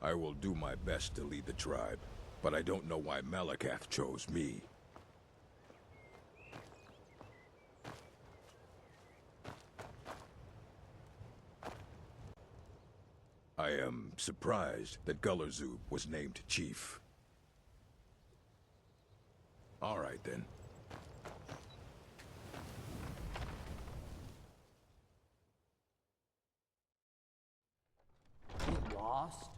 I will do my best to lead the tribe, but I don't know why Malacath chose me. I am surprised that Gullerzoob was named chief. All right, then. You lost?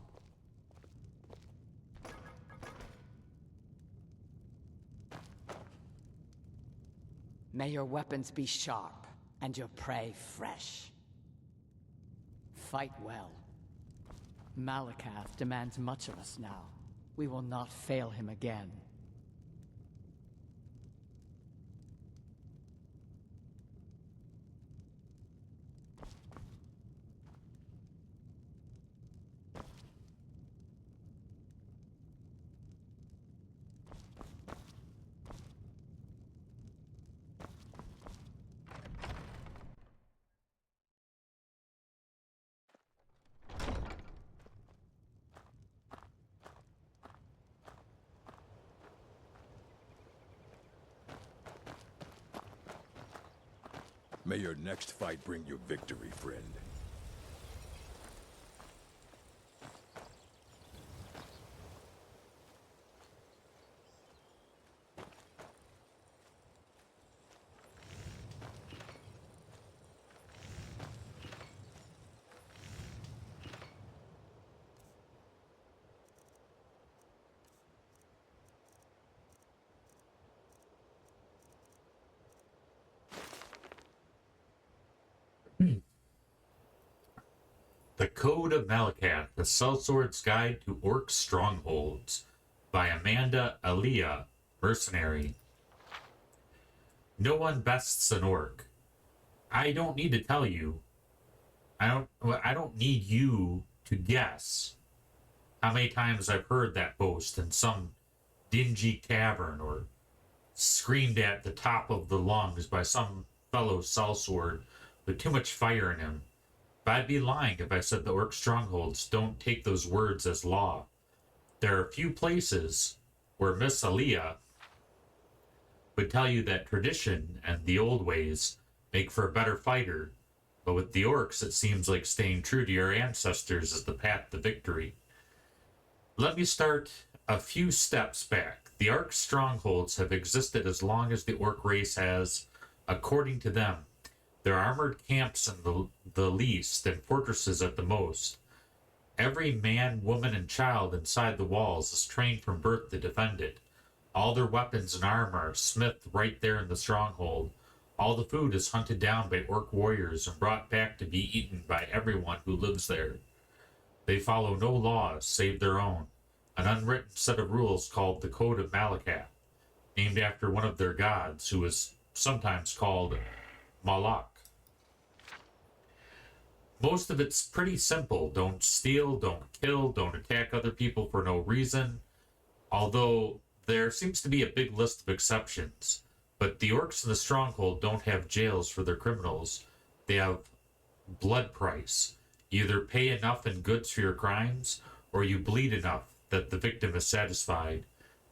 May your weapons be sharp, and your prey fresh. Fight well. Malacath demands much of us now. We will not fail him again. May your next fight bring you victory, friend. The Code of Malacath, The Sellsword's Guide to Orc Strongholds by Amanda Aaliyah, Mercenary. No one bests an orc. I don't need to tell you. I don't need you to guess how many times I've heard that boast in some dingy tavern or screamed at the top of the lungs by some fellow sellsword with too much fire in him. But I'd be lying if I said the orc strongholds don't take those words as law. There are a few places where Miss Aaliyah would tell you that tradition and the old ways make for a better fighter, but with the orcs it seems like staying true to your ancestors is the path to victory. Let me start a few steps back. The orc strongholds have existed as long as the orc race has, according to them. There are armored camps in the least and fortresses at the most. Every man, woman, and child inside the walls is trained from birth to defend it. All their weapons and armor are smithed right there in the stronghold. All the food is hunted down by orc warriors and brought back to be eaten by everyone who lives there. They follow no laws save their own, an unwritten set of rules called the Code of Malacath, named after one of their gods who is sometimes called Malak. Most of it's pretty simple. Don't steal, don't kill, don't attack other people for no reason. Although there seems to be a big list of exceptions. But the orcs in the stronghold don't have jails for their criminals. They have blood price. You either pay enough in goods for your crimes, or you bleed enough that the victim is satisfied.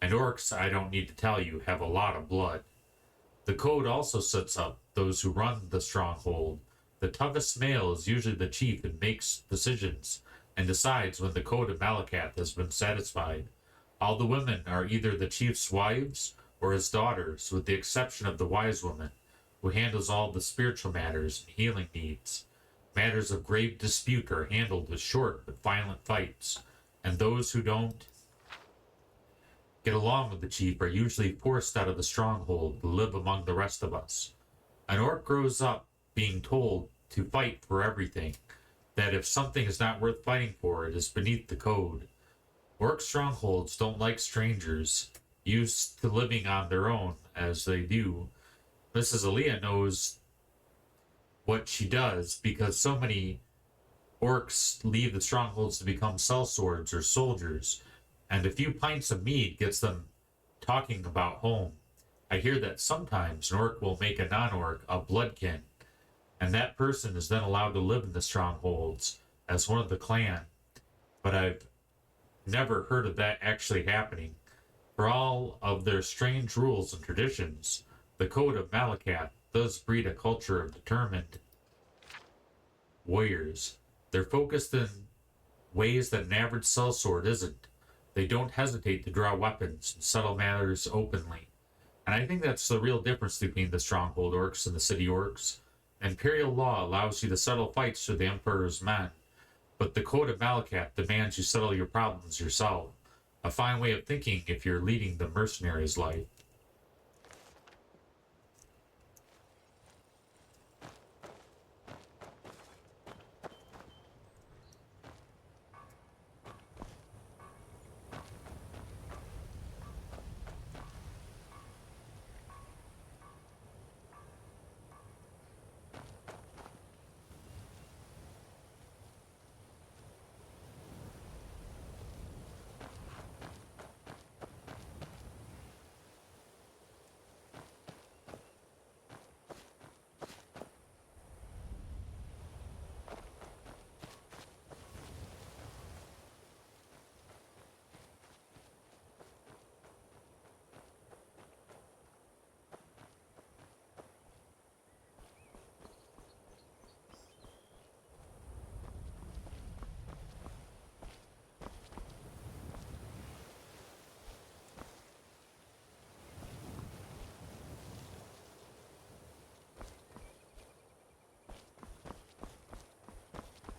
And orcs, I don't need to tell you, have a lot of blood. The code also sets up those who run the stronghold. The toughest male is usually the chief and makes decisions and decides when the Code of Malacath has been satisfied. All the women are either the chief's wives or his daughters, with the exception of the wise woman, who handles all the spiritual matters and healing needs. Matters of grave dispute are handled with short but violent fights, and those who don't get along with the chief are usually forced out of the stronghold to live among the rest of us. An orc grows up being told to fight for everything, that if something is not worth fighting for, it is beneath the code. Orc strongholds don't like strangers, used to living on their own, as they do. Mrs. Aaliyah knows what she does because so many orcs leave the strongholds to become sellswords or soldiers, and a few pints of mead gets them talking about home. I hear that sometimes an orc will make a non-orc a bloodkin, and that person is then allowed to live in the strongholds as one of the clan. But I've never heard of that actually happening. For all of their strange rules and traditions, the Code of Malacath does breed a culture of determined warriors. They're focused in ways that an average sellsword isn't. They don't hesitate to draw weapons and settle matters openly. And I think that's the real difference between the stronghold orcs and the city orcs. Imperial law allows you to settle fights through the Emperor's men, but the Code of Malacath demands you settle your problems yourself. A fine way of thinking if you're leading the mercenary's life.